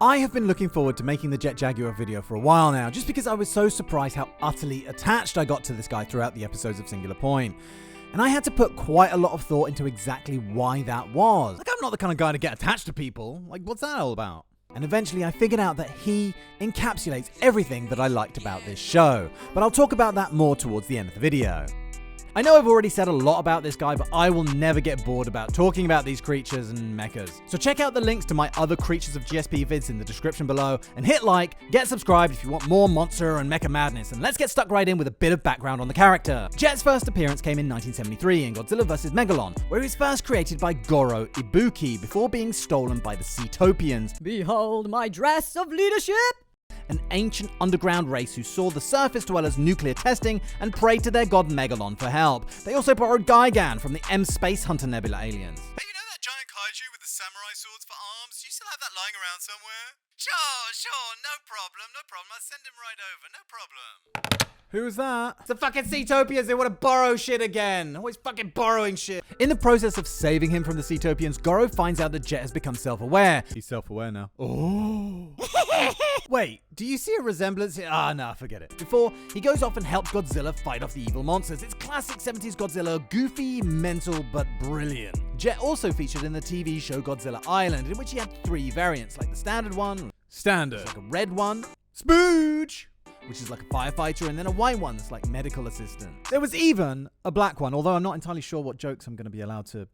I have been looking forward to making the Jet Jaguar video for a while now, just because I was so surprised how utterly attached I got to this guy throughout the episodes of Singular Point. And I had to put quite a lot of thought into exactly why that was. Like, I'm not the kind of guy to get attached to people. Like, what's that all about? And eventually I figured out that he encapsulates everything that I liked about this show. But I'll talk about that more towards the end of the video. I know I've already said a lot about this guy, but I will never get bored about talking about these creatures and mechas. So check out the links to my other Creatures of GSP vids in the description below, and hit like, get subscribed if you want more monster and mecha madness, and let's get stuck right in with a bit of background on the character. Jet's first appearance came in 1973 in Godzilla vs. Megalon, where he was first created by Goro Ibuki before being stolen by the Seatopians. Behold my dress of leadership! An ancient underground race who saw the surface dwellers' nuclear testing and prayed to their god Megalon for help. They also borrowed Gigan from the M Space Hunter Nebula aliens. Hey, you know that giant kaiju with the samurai swords for arms? Do you still have that lying around somewhere? Sure, no problem. I'll send him right over, no problem. Who was that? It's the fucking Seatopians. They want to borrow shit again. Always fucking borrowing shit. In the process of saving him from the Seatopians, Goro finds out that Jet has become self-aware. He's self-aware now. Oh. Wait, do you see a resemblance here? No, forget it. Before, he goes off and helps Godzilla fight off the evil monsters. It's classic 70s Godzilla, goofy, mental, but brilliant. Jet also featured in the TV show Godzilla Island, in which he had 3 variants, like the standard one, like a red one, Spooge, which is like a firefighter, and then a white one that's like medical assistant. There was even a black one, although I'm not entirely sure what jokes I'm going to be allowed to,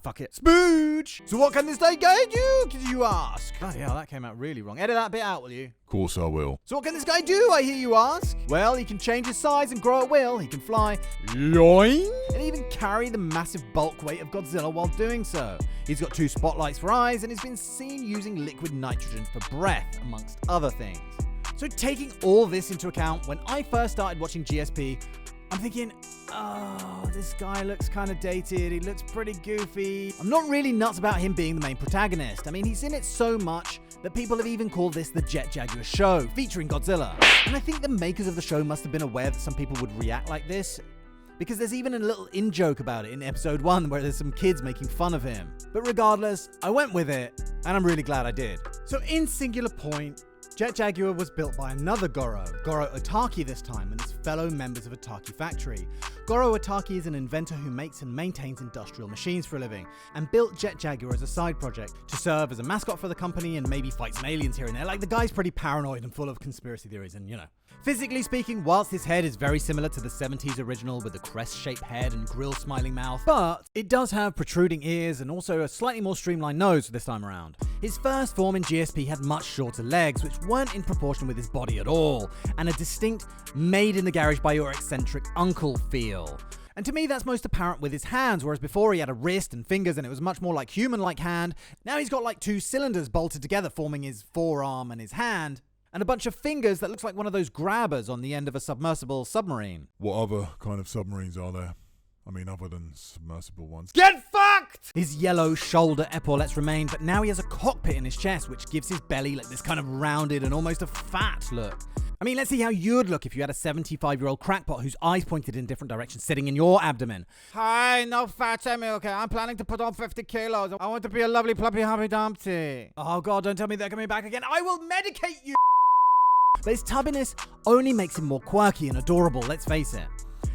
fuck it. Spooge! So what can this guy do, you ask? Bloody hell, that came out really wrong. Edit that bit out, will you? Of course I will. So what can this guy do, I hear you ask? Well, he can change his size and grow at will. He can fly, yoing, and even carry the massive bulk weight of Godzilla while doing so. He's got 2 spotlights for eyes, and he's been seen using liquid nitrogen for breath, amongst other things. So taking all this into account, when I first started watching GSP, I'm thinking, oh, this guy looks kind of dated, he looks pretty goofy. I'm not really nuts about him being the main protagonist. I mean, he's in it so much that people have even called this the Jet Jaguar show, featuring Godzilla. And I think the makers of the show must have been aware that some people would react like this, because there's even a little in-joke about it in episode 1 where there's some kids making fun of him. But regardless, I went with it, and I'm really glad I did. So in Singular Point, Jet Jaguar was built by another Goro Otaki this time, and his fellow members of Otaki Factory. Goro Otaki is an inventor who makes and maintains industrial machines for a living, and built Jet Jaguar as a side project to serve as a mascot for the company and maybe fight some aliens here and there. Like, the guy's pretty paranoid and full of conspiracy theories, and Physically speaking, whilst his head is very similar to the 70s original with the crest-shaped head and grill-smiling mouth, but it does have protruding ears and also a slightly more streamlined nose this time around. His first form in GSP had much shorter legs, which weren't in proportion with his body at all, and a distinct made-in-the-garage-by-your-eccentric uncle feel. And to me, that's most apparent with his hands, whereas before he had a wrist and fingers and it was much more like human-like hand. Now he's got like 2 cylinders bolted together forming his forearm and his hand, and a bunch of fingers that looks like one of those grabbers on the end of a submersible submarine. What other kind of submarines are there? I mean, other than submersible ones. Get fucked! His yellow shoulder epaulettes remain, but now he has a cockpit in his chest, which gives his belly like this kind of rounded and almost a fat look. I mean, let's see how you'd look if you had a 75-year-old crackpot whose eyes pointed in different directions sitting in your abdomen. Hi, no fat on me, okay? I'm planning to put on 50 kilos. I want to be a lovely, plumpy, Humpty Dumpty. Oh, God, don't tell me they're coming back again. I will medicate you! But his tubbiness only makes him more quirky and adorable, let's face it.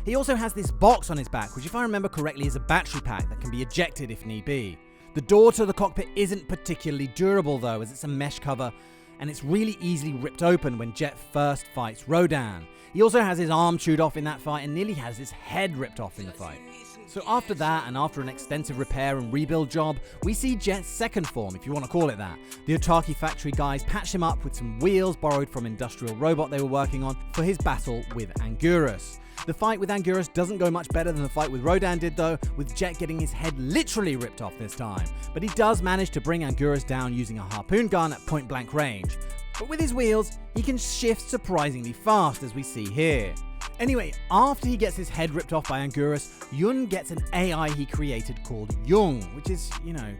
He also has this box on his back, which if I remember correctly is a battery pack that can be ejected if need be. The door to the cockpit isn't particularly durable though, as it's a mesh cover, and it's really easily ripped open when Jet first fights Rodan. He also has his arm chewed off in that fight and nearly has his head ripped off in the fight. So after that, and after an extensive repair and rebuild job, we see Jet's second form, if you want to call it that. The Otaki Factory guys patch him up with some wheels borrowed from Industrial Robot they were working on for his battle with Anguirus. The fight with Anguirus doesn't go much better than the fight with Rodan did though, with Jet getting his head literally ripped off this time. But he does manage to bring Anguirus down using a harpoon gun at point blank range. But with his wheels, he can shift surprisingly fast, as we see here. Anyway, after he gets his head ripped off by Anguirus, Yun gets an AI he created called Jung, which is,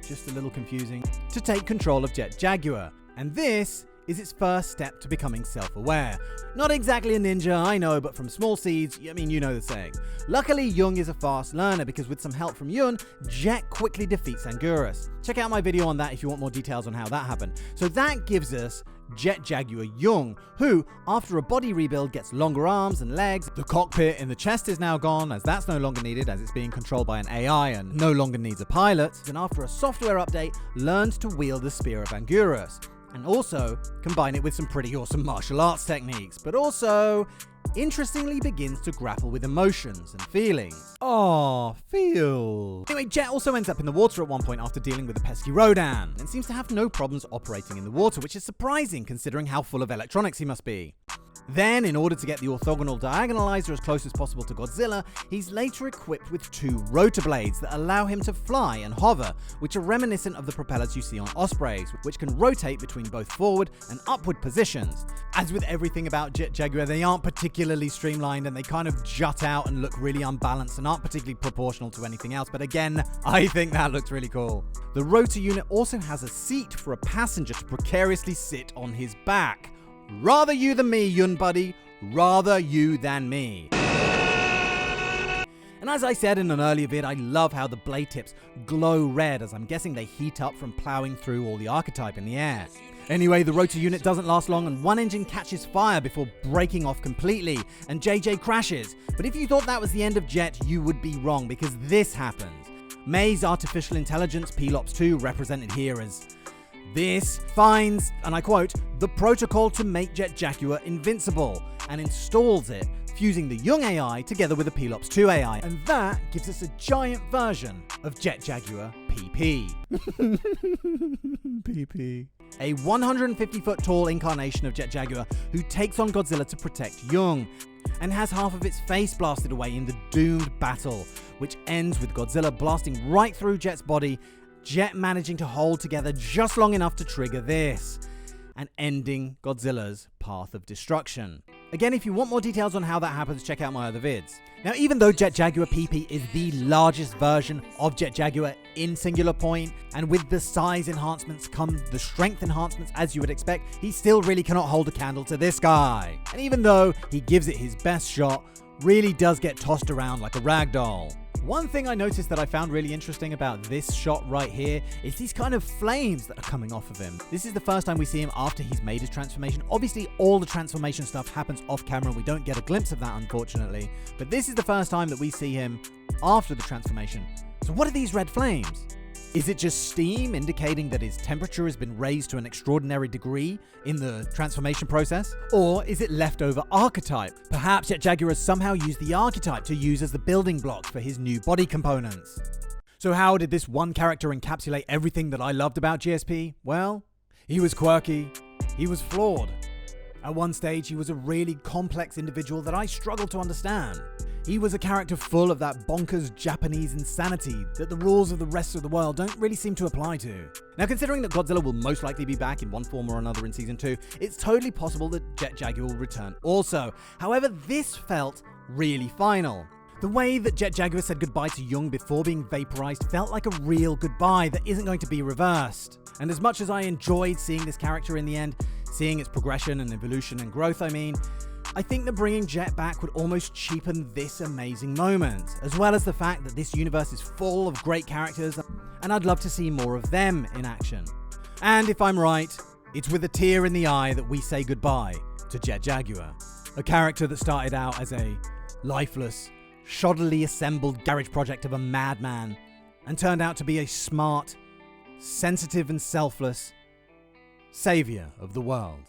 just a little confusing, to take control of Jet Jaguar. And this is its first step to becoming self-aware. Not exactly a ninja, I know, but from small seeds, I mean, you know the saying. Luckily, Jung is a fast learner because with some help from Yun, Jet quickly defeats Anguirus. Check out my video on that if you want more details on how that happened. So that gives us Jet Jaguar Jung, who, after a body rebuild, gets longer arms and legs. The cockpit in the chest is now gone, as that's no longer needed, as it's being controlled by an AI and no longer needs a pilot. And after a software update, learns to wield the Spear of Anguirus, and also combine it with some pretty awesome martial arts techniques, but also interestingly begins to grapple with emotions and feelings. Aww, feel. Anyway, Jet also ends up in the water at one point after dealing with the pesky Rodan, and seems to have no problems operating in the water, which is surprising considering how full of electronics he must be. Then, in order to get the orthogonal diagonalizer as close as possible to Godzilla, he's later equipped with 2 rotor blades that allow him to fly and hover, which are reminiscent of the propellers you see on Ospreys, which can rotate between both forward and upward positions. As with everything about Jet Jaguar, they aren't particularly streamlined and they kind of jut out and look really unbalanced and aren't particularly proportional to anything else, but again, I think that looks really cool. The rotor unit also has a seat for a passenger to precariously sit on his back. Rather you than me, Yun buddy. Rather you than me. And as I said in an earlier vid, I love how the blade tips glow red, as I'm guessing they heat up from plowing through all the archetype in the air. Anyway, the rotor unit doesn't last long and one engine catches fire before breaking off completely, and JJ crashes. But if you thought that was the end of Jet, you would be wrong, because this happens. May's artificial intelligence, Pelops 2, represented here as this, finds, and I quote, the protocol to make Jet Jaguar invincible, and installs it, fusing the Jung AI together with the Pelops 2 AI, and that gives us a giant version of Jet Jaguar PP. PP. A 150-foot tall incarnation of Jet Jaguar who takes on Godzilla to protect Jung, and has half of its face blasted away in the doomed battle, which ends with Godzilla blasting right through Jet's body, Jet managing to hold together just long enough to trigger this, and ending Godzilla's path of destruction. Again, if you want more details on how that happens, check out my other vids. Now, even though Jet Jaguar PP is the largest version of Jet Jaguar in Singular Point, and with the size enhancements come the strength enhancements as you would expect, he still really cannot hold a candle to this guy. And even though he gives it his best shot, really does get tossed around like a rag doll. One thing I noticed that I found really interesting about this shot right here is these kind of flames that are coming off of him. This is the first time we see him after he's made his transformation. Obviously, all the transformation stuff happens off camera. We don't get a glimpse of that, unfortunately. But this is the first time that we see him after the transformation. So what are these red flames? Is it just steam indicating that his temperature has been raised to an extraordinary degree in the transformation process? Or is it leftover archetype? Perhaps Jet Jaguar has somehow used the archetype to use as the building block for his new body components. So how did this one character encapsulate everything that I loved about GSP? Well, he was quirky, he was flawed. At one stage, he was a really complex individual that I struggled to understand. He was a character full of that bonkers Japanese insanity that the rules of the rest of the world don't really seem to apply to. Now, considering that Godzilla will most likely be back in one form or another in Season 2, it's totally possible that Jet Jaguar will return also. However, this felt really final. The way that Jet Jaguar said goodbye to Jung before being vaporized felt like a real goodbye that isn't going to be reversed. And as much as I enjoyed seeing this character in the end, seeing its progression and evolution and growth, I think that bringing Jet back would almost cheapen this amazing moment, as well as the fact that this universe is full of great characters, and I'd love to see more of them in action. And if I'm right, it's with a tear in the eye that we say goodbye to Jet Jaguar, a character that started out as a lifeless, shoddily assembled garage project of a madman, and turned out to be a smart, sensitive and selfless savior of the world.